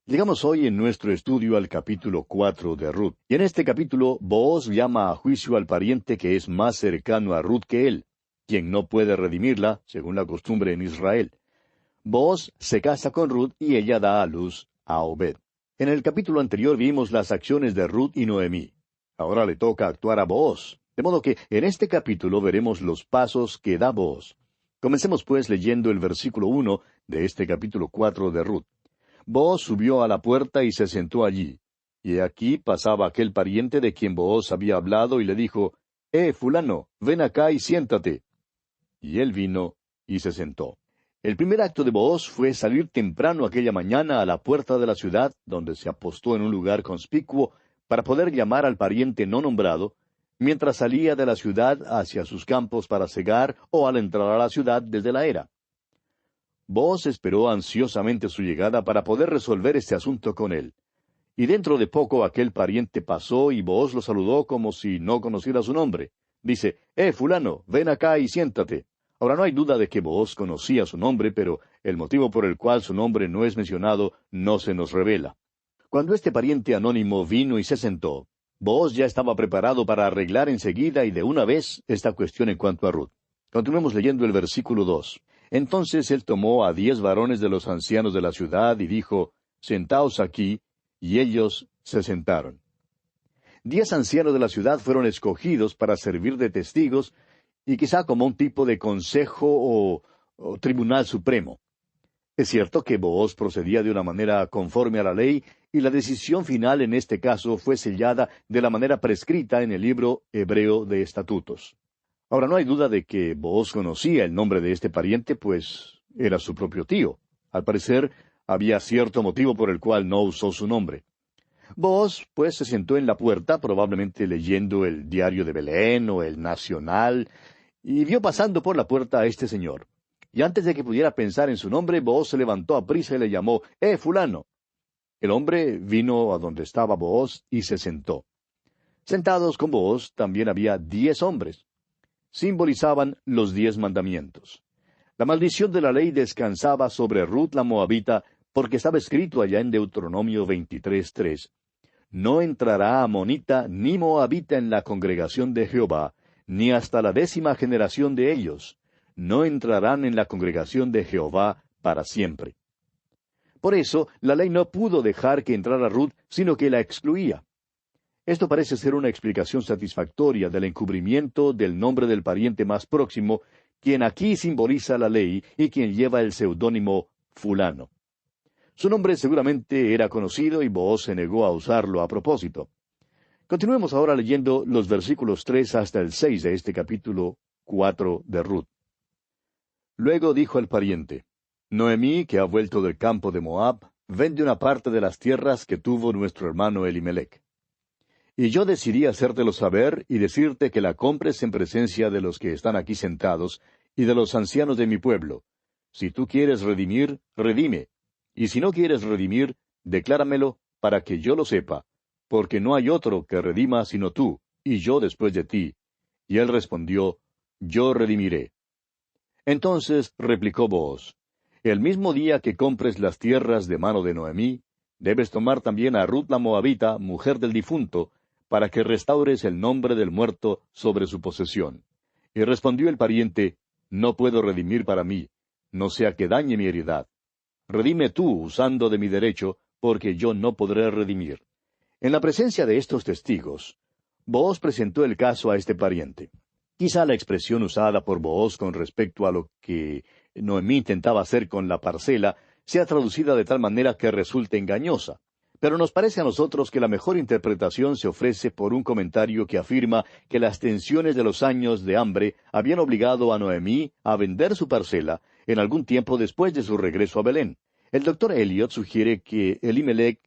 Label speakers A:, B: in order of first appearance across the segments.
A: Llegamos hoy en nuestro estudio al capítulo 4 de Ruth, y en este capítulo Booz llama a juicio al pariente que es más cercano a Ruth que él, quien no puede redimirla, según la costumbre en Israel. Booz se casa con Ruth y ella da a luz a Obed. En el capítulo anterior vimos las acciones de Ruth y Noemí. Ahora le toca actuar a Booz, de modo que en este capítulo veremos los pasos que da Booz. Comencemos pues leyendo el versículo 1 de este capítulo 4 de Ruth. Booz subió a la puerta y se sentó allí. Y aquí pasaba aquel pariente de quien Booz había hablado y le dijo, fulano, ven acá y siéntate. Y él vino y se sentó. El primer acto de Booz fue salir temprano aquella mañana a la puerta de la ciudad, donde se apostó en un lugar conspicuo para poder llamar al pariente no nombrado, mientras salía de la ciudad hacia sus campos para segar o al entrar a la ciudad desde la era. Booz esperó ansiosamente su llegada para poder resolver este asunto con él. Y dentro de poco aquel pariente pasó y Booz lo saludó como si no conociera su nombre. Dice, fulano, ven acá y siéntate. Ahora no hay duda de que Booz conocía su nombre, pero el motivo por el cual su nombre no es mencionado no se nos revela. Cuando este pariente anónimo vino y se sentó, Booz ya estaba preparado para arreglar enseguida y de una vez esta cuestión en cuanto a Ruth. Continuemos leyendo el versículo 2. Entonces él tomó a 10 varones de los ancianos de la ciudad y dijo, Sentaos aquí, y ellos se sentaron. 10 ancianos de la ciudad fueron escogidos para servir de testigos, y quizá como un tipo de consejo o tribunal supremo. Es cierto que Booz procedía de una manera conforme a la ley, y la decisión final en este caso fue sellada de la manera prescrita en el libro hebreo de estatutos. Ahora, no hay duda de que Booz conocía el nombre de este pariente, pues era su propio tío. Al parecer, había cierto motivo por el cual no usó su nombre. Booz, pues, se sentó en la puerta, probablemente leyendo el Diario de Belén o el Nacional, y vio pasando por la puerta a este señor. Y antes de que pudiera pensar en su nombre, Booz se levantó a prisa y le llamó, fulano. El hombre vino a donde estaba Booz y se sentó. Sentados con Booz también había 10 hombres. Simbolizaban los 10 mandamientos. La maldición de la ley descansaba sobre Ruth la Moabita, porque estaba escrito allá en Deuteronomio 23:3. No entrará amonita ni moabita en la congregación de Jehová, ni hasta la 10ª generación de ellos. No entrarán en la congregación de Jehová para siempre. Por eso, la ley no pudo dejar que entrara Ruth, sino que la excluía. Esto parece ser una explicación satisfactoria del encubrimiento del nombre del pariente más próximo, quien aquí simboliza la ley y quien lleva el seudónimo fulano. Su nombre seguramente era conocido y Booz se negó a usarlo a propósito. Continuemos ahora leyendo los versículos 3 hasta el 6 de este capítulo 4 de Ruth. Luego dijo el pariente, Noemí, que ha vuelto del campo de Moab, vende una parte de las tierras que tuvo nuestro hermano Elimelec. Y yo decidí hacértelo saber y decirte que la compres en presencia de los que están aquí sentados y de los ancianos de mi pueblo. Si tú quieres redimir, redime. Y si no quieres redimir, decláramelo para que yo lo sepa, porque no hay otro que redima sino tú, y yo después de ti. Y él respondió, Yo redimiré. Entonces replicó Booz, el mismo día que compres las tierras de mano de Noemí, debes tomar también a Ruth la Moabita, mujer del difunto, para que restaures el nombre del muerto sobre su posesión. Y respondió el pariente, No puedo redimir para mí, no sea que dañe mi heredad. Redime tú usando de mi derecho, porque yo no podré redimir. En la presencia de estos testigos, Booz presentó el caso a este pariente. Quizá la expresión usada por Booz con respecto a lo que Noemí intentaba hacer con la parcela sea traducida de tal manera que resulte engañosa. Pero nos parece a nosotros que la mejor interpretación se ofrece por un comentario que afirma que las tensiones de los años de hambre habían obligado a Noemí a vender su parcela en algún tiempo después de su regreso a Belén. El doctor Elliot sugiere que Elimelec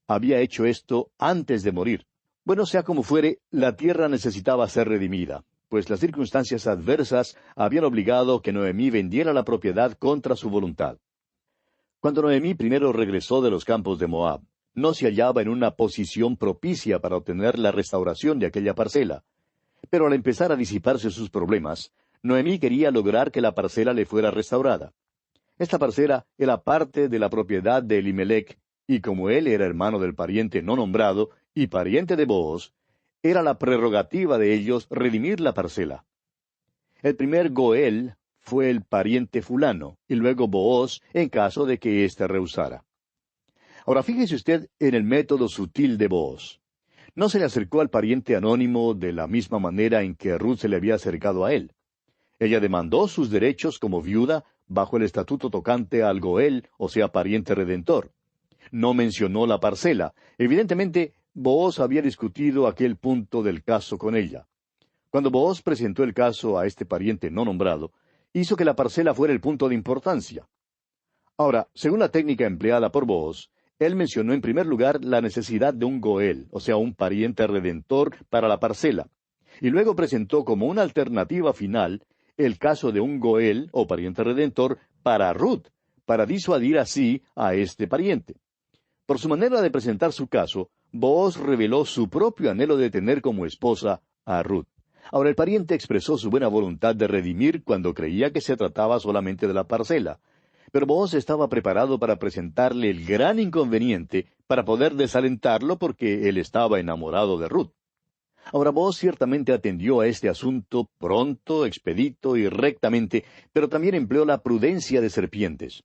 A: había hecho esto antes de morir. Bueno, sea como fuere, la tierra necesitaba ser redimida, pues las circunstancias adversas habían obligado que Noemí vendiera la propiedad contra su voluntad. Cuando Noemí primero regresó de los campos de Moab, no se hallaba en una posición propicia para obtener la restauración de aquella parcela. Pero al empezar a disiparse sus problemas, Noemí quería lograr que la parcela le fuera restaurada. Esta parcela era parte de la propiedad de Elimelec, y como él era hermano del pariente no nombrado y pariente de Booz, era la prerrogativa de ellos redimir la parcela. El primer Goel fue el pariente fulano, y luego Booz en caso de que éste rehusara. Ahora fíjese usted en el método sutil de Booz. No se le acercó al pariente anónimo de la misma manera en que Ruth se le había acercado a él. Ella demandó sus derechos como viuda bajo el estatuto tocante al Goel, o sea, pariente redentor. No mencionó la parcela. Evidentemente, Booz había discutido aquel punto del caso con ella. Cuando Booz presentó el caso a este pariente no nombrado, hizo que la parcela fuera el punto de importancia. Ahora, según la técnica empleada por Booz, él mencionó en primer lugar la necesidad de un Goel, o sea, un pariente redentor para la parcela, y luego presentó como una alternativa final el caso de un Goel, o pariente redentor, para Ruth, para disuadir así a este pariente. Por su manera de presentar su caso, Booz reveló su propio anhelo de tener como esposa a Ruth. Ahora el pariente expresó su buena voluntad de redimir cuando creía que se trataba solamente de la parcela. Pero Booz estaba preparado para presentarle el gran inconveniente para poder desalentarlo porque él estaba enamorado de Ruth. Ahora Booz ciertamente atendió a este asunto pronto, expedito y rectamente, pero también empleó la prudencia de serpientes.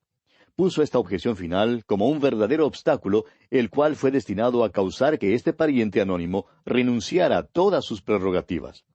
A: Puso esta objeción final como un verdadero obstáculo, el cual fue destinado a causar que este pariente anónimo renunciara a todas sus prerrogativas.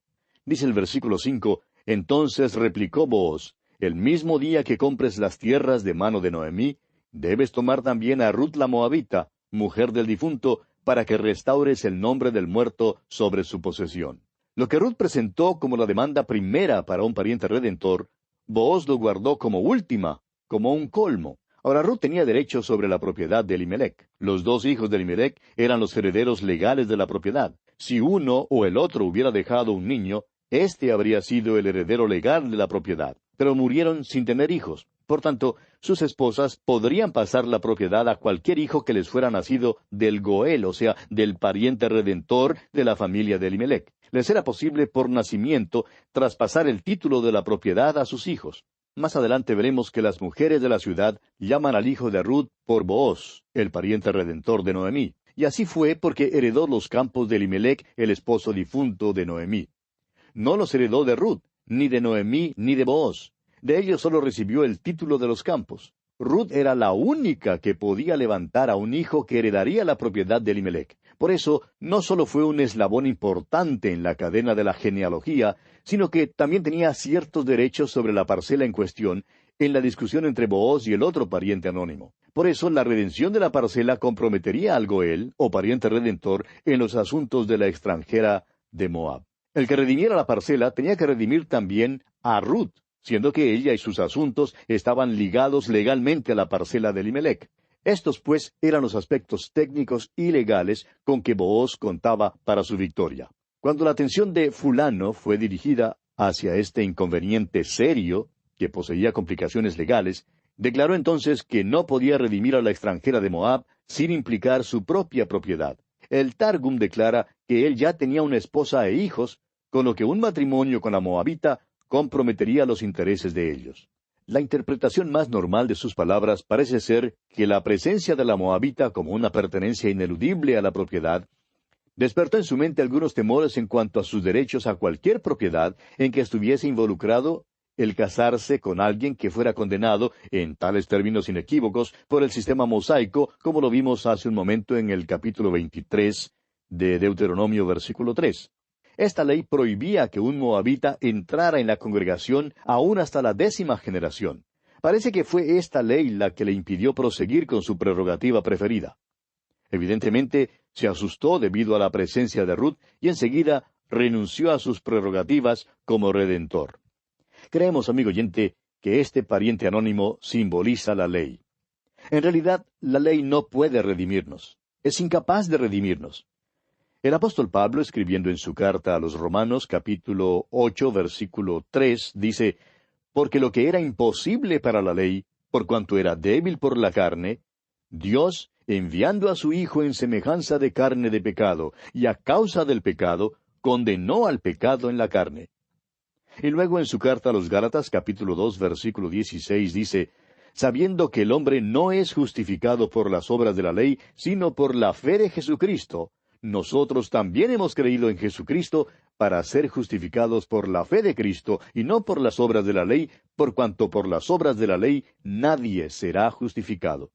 A: Dice el versículo 5, entonces replicó Booz, el mismo día que compres las tierras de mano de Noemí, debes tomar también a Ruth la Moabita, mujer del difunto, para que restaures el nombre del muerto sobre su posesión. Lo que Ruth presentó como la demanda primera para un pariente redentor, Booz lo guardó como última, como un colmo. Ahora Ruth tenía derecho sobre la propiedad de Elimelec. Los dos hijos de Elimelec eran los herederos legales de la propiedad. Si uno o el otro hubiera dejado un niño, éste habría sido el heredero legal de la propiedad. Pero murieron sin tener hijos. Por tanto, sus esposas podrían pasar la propiedad a cualquier hijo que les fuera nacido del Goel, o sea, del pariente redentor de la familia de Elimelec. Les era posible por nacimiento traspasar el título de la propiedad a sus hijos. Más adelante veremos que las mujeres de la ciudad llaman al hijo de Ruth por Booz, el pariente redentor de Noemí. Y así fue porque heredó los campos de Elimelec, el esposo difunto de Noemí. No los heredó de Ruth, ni de Noemí, ni de Booz. De ellos solo recibió el título de los campos. Ruth era la única que podía levantar a un hijo que heredaría la propiedad de Elimelec. Por eso, no solo fue un eslabón importante en la cadena de la genealogía, sino que también tenía ciertos derechos sobre la parcela en cuestión en la discusión entre Booz y el otro pariente anónimo. Por eso, la redención de la parcela comprometería al Goel, o pariente redentor, en los asuntos de la extranjera de Moab. El que redimiera la parcela tenía que redimir también a Ruth, siendo que ella y sus asuntos estaban ligados legalmente a la parcela de Elimelec. Estos, pues, eran los aspectos técnicos y legales con que Booz contaba para su victoria. Cuando la atención de fulano fue dirigida hacia este inconveniente serio, que poseía complicaciones legales, declaró entonces que no podía redimir a la extranjera de Moab sin implicar su propia propiedad. El Targum declara que él ya tenía una esposa e hijos, con lo que un matrimonio con la moabita comprometería los intereses de ellos. La interpretación más normal de sus palabras parece ser que la presencia de la moabita como una pertenencia ineludible a la propiedad despertó en su mente algunos temores en cuanto a sus derechos a cualquier propiedad en que estuviese involucrado el casarse con alguien que fuera condenado, en tales términos inequívocos, por el sistema mosaico, como lo vimos hace un momento en el capítulo 23 de Deuteronomio, versículo 3. Esta ley prohibía que un moabita entrara en la congregación aún hasta la 10ª generación. Parece que fue esta ley la que le impidió proseguir con su prerrogativa preferida. Evidentemente, se asustó debido a la presencia de Ruth y enseguida renunció a sus prerrogativas como redentor. Creemos, amigo oyente, que este pariente anónimo simboliza la ley. En realidad, la ley no puede redimirnos. Es incapaz de redimirnos. El apóstol Pablo, escribiendo en su carta a los Romanos, capítulo 8, versículo 3, dice, «Porque lo que era imposible para la ley, por cuanto era débil por la carne, Dios, enviando a su Hijo en semejanza de carne de pecado, y a causa del pecado, condenó al pecado en la carne». Y luego en su carta a los Gálatas, capítulo 2, versículo 16, dice, sabiendo que el hombre no es justificado por las obras de la ley, sino por la fe de Jesucristo, nosotros también hemos creído en Jesucristo para ser justificados por la fe de Cristo y no por las obras de la ley, por cuanto por las obras de la ley nadie será justificado.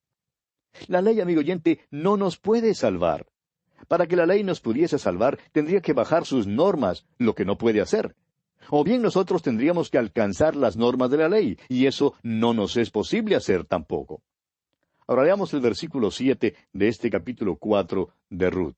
A: La ley, amigo oyente, no nos puede salvar. Para que la ley nos pudiese salvar, tendría que bajar sus normas, lo que no puede hacer. O bien nosotros tendríamos que alcanzar las normas de la ley, y eso no nos es posible hacer tampoco. Ahora leamos el versículo 7 de este capítulo 4 de Ruth.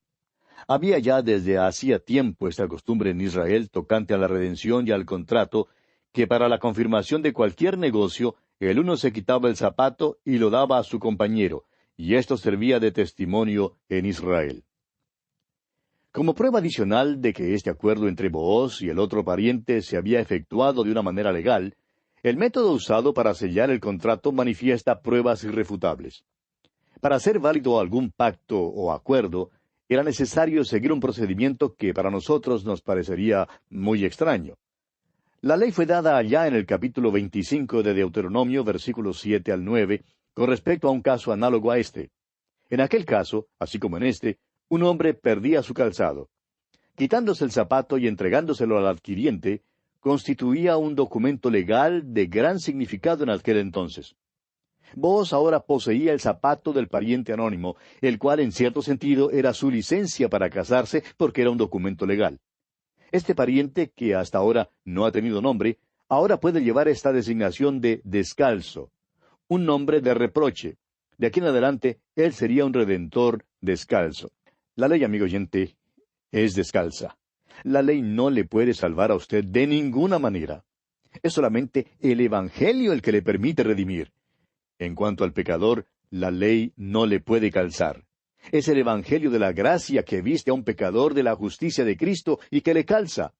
A: Había ya desde hacía tiempo esta costumbre en Israel tocante a la redención y al contrato, que para la confirmación de cualquier negocio, el uno se quitaba el zapato y lo daba a su compañero, y esto servía de testimonio en Israel. Como prueba adicional de que este acuerdo entre Booz y el otro pariente se había efectuado de una manera legal, el método usado para sellar el contrato manifiesta pruebas irrefutables. Para hacer válido algún pacto o acuerdo, era necesario seguir un procedimiento que para nosotros nos parecería muy extraño. La ley fue dada allá en el capítulo 25 de Deuteronomio, versículos 7 al 9, con respecto a un caso análogo a este. En aquel caso, así como en este, un hombre perdía su calzado. Quitándose el zapato y entregándoselo al adquiriente, constituía un documento legal de gran significado en aquel entonces. Booz ahora poseía el zapato del pariente anónimo, el cual en cierto sentido era su licencia para casarse porque era un documento legal. Este pariente, que hasta ahora no ha tenido nombre, ahora puede llevar esta designación de descalzo, un nombre de reproche. De aquí en adelante, él sería un redentor descalzo. La ley, amigo oyente, es descalza. La ley no le puede salvar a usted de ninguna manera. Es solamente el Evangelio el que le permite redimir. En cuanto al pecador, la ley no le puede calzar. Es el Evangelio de la gracia que viste a un pecador de la justicia de Cristo y que le calza.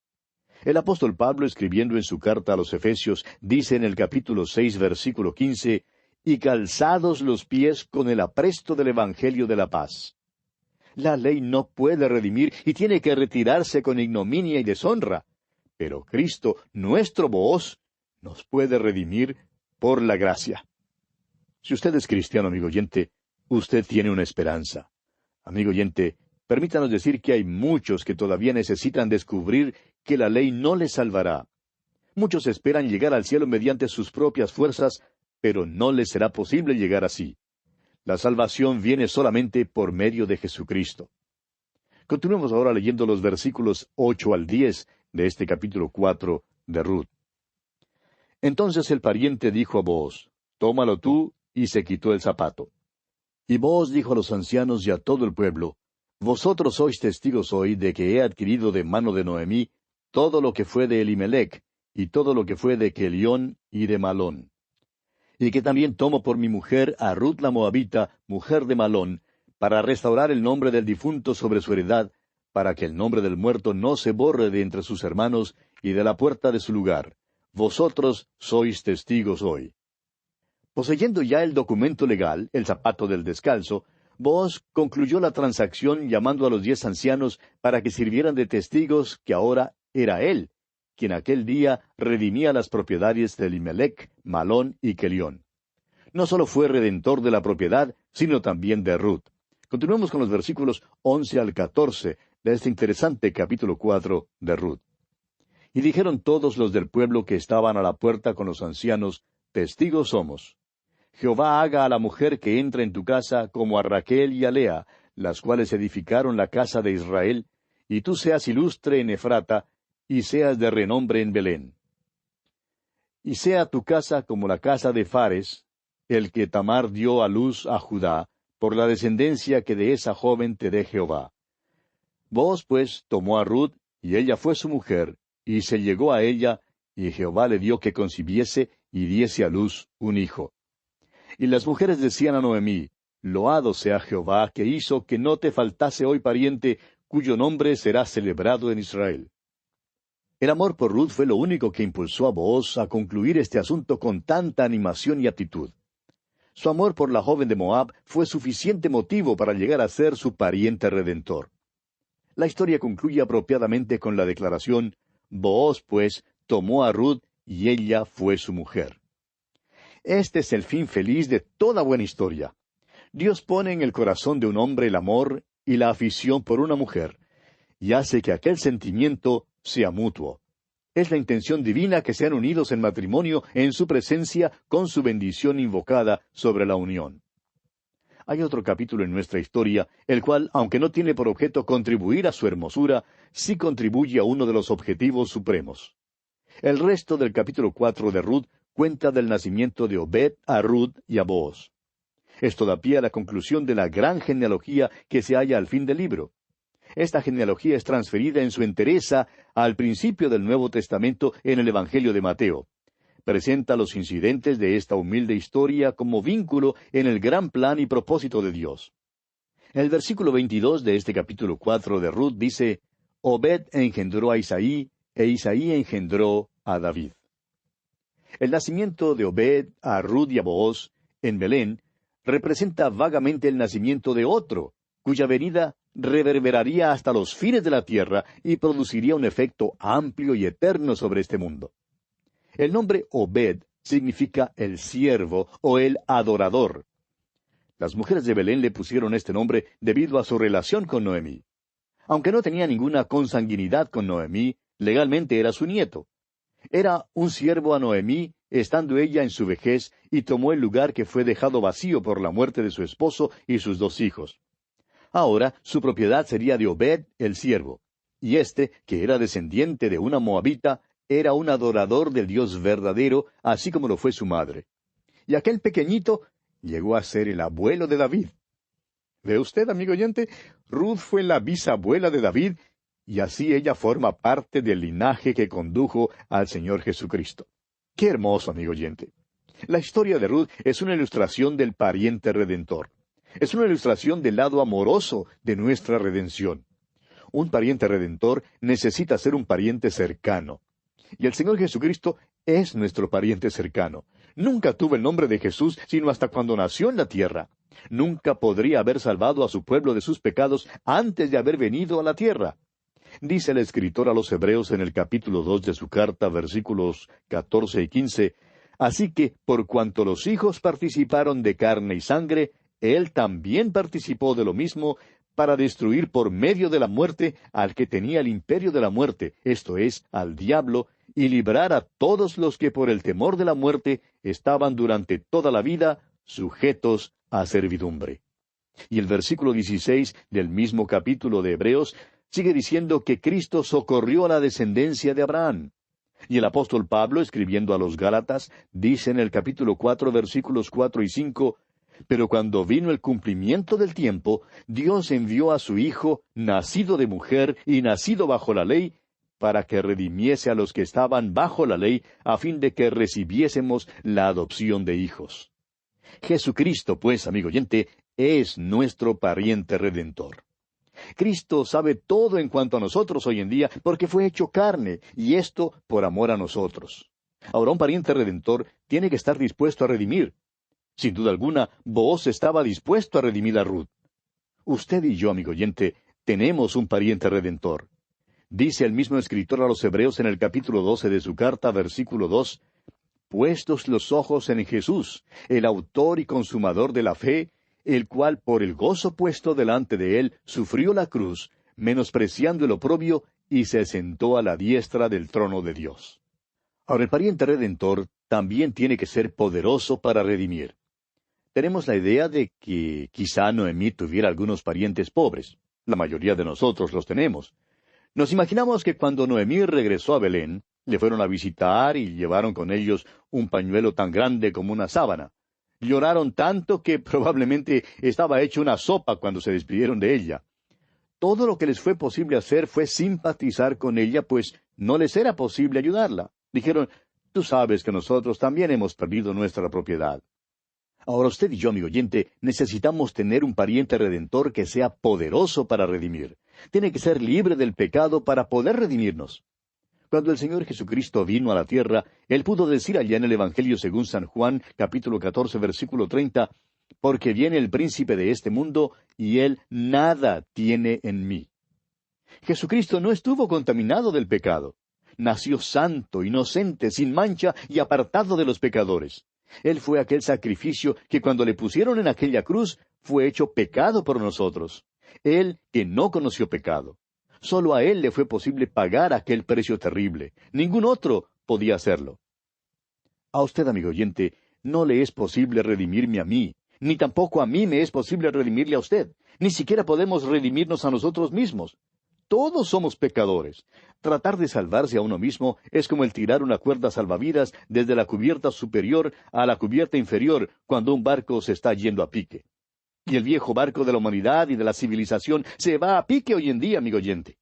A: El apóstol Pablo, escribiendo en su carta a los Efesios, dice en el capítulo 6, versículo 15, «Y calzados los pies con el apresto del Evangelio de la paz». La ley no puede redimir y tiene que retirarse con ignominia y deshonra. Pero Cristo, nuestro Booz, nos puede redimir por la gracia. Si usted es cristiano, amigo oyente, usted tiene una esperanza. Amigo oyente, permítanos decir que hay muchos que todavía necesitan descubrir que la ley no les salvará. Muchos esperan llegar al cielo mediante sus propias fuerzas, pero no les será posible llegar así. La salvación viene solamente por medio de Jesucristo. Continuemos ahora leyendo los versículos 8 al 10 de este capítulo 4 de Ruth. Entonces el pariente dijo a Booz, «Tómalo tú», y se quitó el zapato. Y Booz dijo a los ancianos y a todo el pueblo, «Vosotros sois testigos hoy de que he adquirido de mano de Noemí todo lo que fue de Elimelec, y todo lo que fue de Kelión y de Malón. Y que también tomo por mi mujer a Ruth la Moabita, mujer de Malón, para restaurar el nombre del difunto sobre su heredad, para que el nombre del muerto no se borre de entre sus hermanos y de la puerta de su lugar. Vosotros sois testigos hoy». Poseyendo ya el documento legal, el zapato del descalzo, Booz concluyó la transacción llamando a los 10 ancianos para que sirvieran de testigos que ahora era él, quien aquel día redimía las propiedades de Elimelec, Malón y Kelión. No solo fue redentor de la propiedad, sino también de Ruth. Continuemos con los versículos 11 al 14 de este interesante capítulo 4 de Ruth. Y dijeron todos los del pueblo que estaban a la puerta con los ancianos, testigos somos. Jehová haga a la mujer que entra en tu casa como a Raquel y a Lea, las cuales edificaron la casa de Israel, y tú seas ilustre en Efrata, y seas de renombre en Belén. Y sea tu casa como la casa de Fares, el que Tamar dio a luz a Judá, por la descendencia que de esa joven te dé Jehová. Booz pues tomó a Ruth, y ella fue su mujer, y se llegó a ella, y Jehová le dio que concibiese y diese a luz un hijo. Y las mujeres decían a Noemí, Loado sea Jehová, que hizo que no te faltase hoy pariente, cuyo nombre será celebrado en Israel. El amor por Ruth fue lo único que impulsó a Booz a concluir este asunto con tanta animación y aptitud. Su amor por la joven de Moab fue suficiente motivo para llegar a ser su pariente redentor. La historia concluye apropiadamente con la declaración, Booz, pues, tomó a Ruth, y ella fue su mujer. Este es el fin feliz de toda buena historia. Dios pone en el corazón de un hombre el amor y la afición por una mujer, y hace que aquel sentimiento sea mutuo. Es la intención divina que sean unidos en matrimonio en su presencia con su bendición invocada sobre la unión. Hay otro capítulo en nuestra historia, el cual, aunque no tiene por objeto contribuir a su hermosura, sí contribuye a uno de los objetivos supremos. El resto del capítulo 4 de Ruth cuenta del nacimiento de Obed a Ruth y a Booz. Esto da pie a la conclusión de la gran genealogía que se halla al fin del libro. Esta genealogía es transferida en su entereza al principio del Nuevo Testamento en el Evangelio de Mateo. Presenta los incidentes de esta humilde historia como vínculo en el gran plan y propósito de Dios. El versículo 22 de este capítulo 4 de Ruth dice, Obed engendró a Isaí, e Isaí engendró a David. El nacimiento de Obed a Ruth y a Booz en Belén representa vagamente el nacimiento de otro, cuya venida reverberaría hasta los fines de la tierra y produciría un efecto amplio y eterno sobre este mundo. El nombre Obed significa el siervo o el adorador. Las mujeres de Belén le pusieron este nombre debido a su relación con Noemí. Aunque no tenía ninguna consanguinidad con Noemí, legalmente era su nieto. Era un siervo a Noemí, estando ella en su vejez, y tomó el lugar que fue dejado vacío por la muerte de su esposo y sus 2 hijos. Ahora su propiedad sería de Obed, el siervo, y éste, que era descendiente de una moabita, era un adorador del Dios verdadero, así como lo fue su madre. Y aquel pequeñito llegó a ser el abuelo de David. ¿Ve usted, amigo oyente? Ruth fue la bisabuela de David, y así ella forma parte del linaje que condujo al Señor Jesucristo. ¡Qué hermoso, amigo oyente! La historia de Ruth es una ilustración del pariente redentor. Es una ilustración del lado amoroso de nuestra redención. Un pariente redentor necesita ser un pariente cercano. Y el Señor Jesucristo es nuestro pariente cercano. Nunca tuvo el nombre de Jesús sino hasta cuando nació en la tierra. Nunca podría haber salvado a su pueblo de sus pecados antes de haber venido a la tierra. Dice el escritor a los Hebreos en el capítulo 2 de su carta, versículos 14 y 15, Así que, por cuanto los hijos participaron de carne y sangre, él también participó de lo mismo, para destruir por medio de la muerte al que tenía el imperio de la muerte, esto es, al diablo, y librar a todos los que por el temor de la muerte estaban durante toda la vida sujetos a servidumbre. Y el versículo 16 del mismo capítulo de Hebreos sigue diciendo que Cristo socorrió a la descendencia de Abraham. Y el apóstol Pablo, escribiendo a los Gálatas, dice en el capítulo 4, versículos 4 y 5, Pero cuando vino el cumplimiento del tiempo, Dios envió a su Hijo, nacido de mujer y nacido bajo la ley, para que redimiese a los que estaban bajo la ley, a fin de que recibiésemos la adopción de hijos. Jesucristo, pues, amigo oyente, es nuestro pariente redentor. Cristo sabe todo en cuanto a nosotros hoy en día porque fue hecho carne, y esto por amor a nosotros. Ahora, un pariente redentor tiene que estar dispuesto a redimir. Sin duda alguna, Booz estaba dispuesto a redimir a Ruth. Usted y yo, amigo oyente, tenemos un pariente redentor. Dice el mismo escritor a los Hebreos en el capítulo 12 de su carta, versículo 2, Puestos los ojos en Jesús, el autor y consumador de la fe, el cual por el gozo puesto delante de él sufrió la cruz, menospreciando el oprobio, y se sentó a la diestra del trono de Dios. Ahora, el pariente redentor también tiene que ser poderoso para redimir. Tenemos la idea de que quizá Noemí tuviera algunos parientes pobres. La mayoría de nosotros los tenemos. Nos imaginamos que cuando Noemí regresó a Belén, le fueron a visitar y llevaron con ellos un pañuelo tan grande como una sábana. Lloraron tanto que probablemente estaba hecho una sopa cuando se despidieron de ella. Todo lo que les fue posible hacer fue simpatizar con ella, pues no les era posible ayudarla. Dijeron, tú sabes que nosotros también hemos perdido nuestra propiedad. Ahora usted y yo, amigo oyente, necesitamos tener un pariente redentor que sea poderoso para redimir. Tiene que ser libre del pecado para poder redimirnos. Cuando el Señor Jesucristo vino a la tierra, Él pudo decir allá en el Evangelio según San Juan, capítulo 14, versículo 30, porque viene el príncipe de este mundo, y Él nada tiene en mí. Jesucristo no estuvo contaminado del pecado. Nació santo, inocente, sin mancha y apartado de los pecadores. Él fue aquel sacrificio que cuando le pusieron en aquella cruz fue hecho pecado por nosotros. Él que no conoció pecado. Solo a Él le fue posible pagar aquel precio terrible. Ningún otro podía hacerlo. A usted, amigo oyente, no le es posible redimirme a mí, ni tampoco a mí me es posible redimirle a usted. Ni siquiera podemos redimirnos a nosotros mismos. Todos somos pecadores. Tratar de salvarse a uno mismo es como el tirar una cuerda salvavidas desde la cubierta superior a la cubierta inferior cuando un barco se está yendo a pique. Y el viejo barco de la humanidad y de la civilización se va a pique hoy en día, amigo oyente.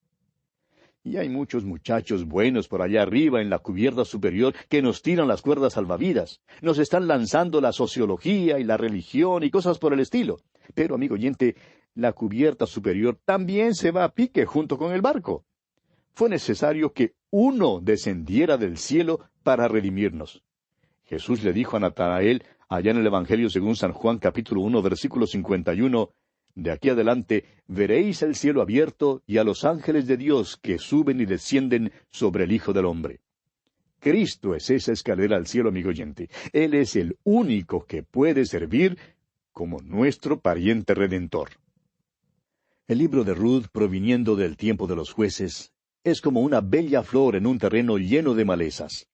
A: Y hay muchos muchachos buenos por allá arriba en la cubierta superior que nos tiran las cuerdas salvavidas. Nos están lanzando la sociología y la religión y cosas por el estilo. Pero, amigo oyente, la cubierta superior también se va a pique junto con el barco. Fue necesario que uno descendiera del cielo para redimirnos. Jesús le dijo a Natanael, allá en el Evangelio según San Juan capítulo 1, versículo 51, de aquí adelante veréis el cielo abierto y a los ángeles de Dios que suben y descienden sobre el Hijo del Hombre. Cristo es esa escalera al cielo, amigo oyente. Él es el único que puede servir como nuestro pariente redentor. El libro de Ruth, proviniendo del tiempo de los jueces, es como una bella flor en un terreno lleno de malezas.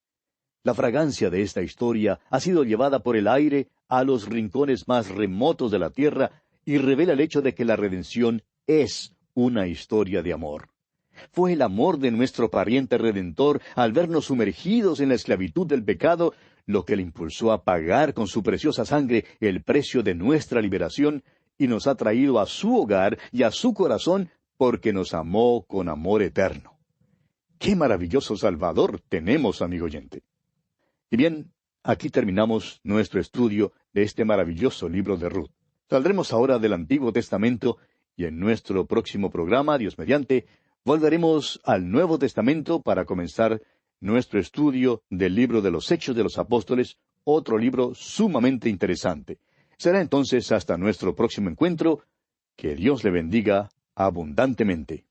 A: La fragancia de esta historia ha sido llevada por el aire a los rincones más remotos de la tierra y revela el hecho de que la redención es una historia de amor. Fue el amor de nuestro pariente redentor al vernos sumergidos en la esclavitud del pecado lo que le impulsó a pagar con su preciosa sangre el precio de nuestra liberación y nos ha traído a su hogar y a su corazón porque nos amó con amor eterno. ¡Qué maravilloso Salvador tenemos, amigo oyente! Y bien, aquí terminamos nuestro estudio de este maravilloso libro de Ruth. Saldremos ahora del Antiguo Testamento y en nuestro próximo programa, Dios mediante, volveremos al Nuevo Testamento para comenzar nuestro estudio del libro de los Hechos de los Apóstoles, otro libro sumamente interesante. Será entonces hasta nuestro próximo encuentro. Que Dios le bendiga abundantemente.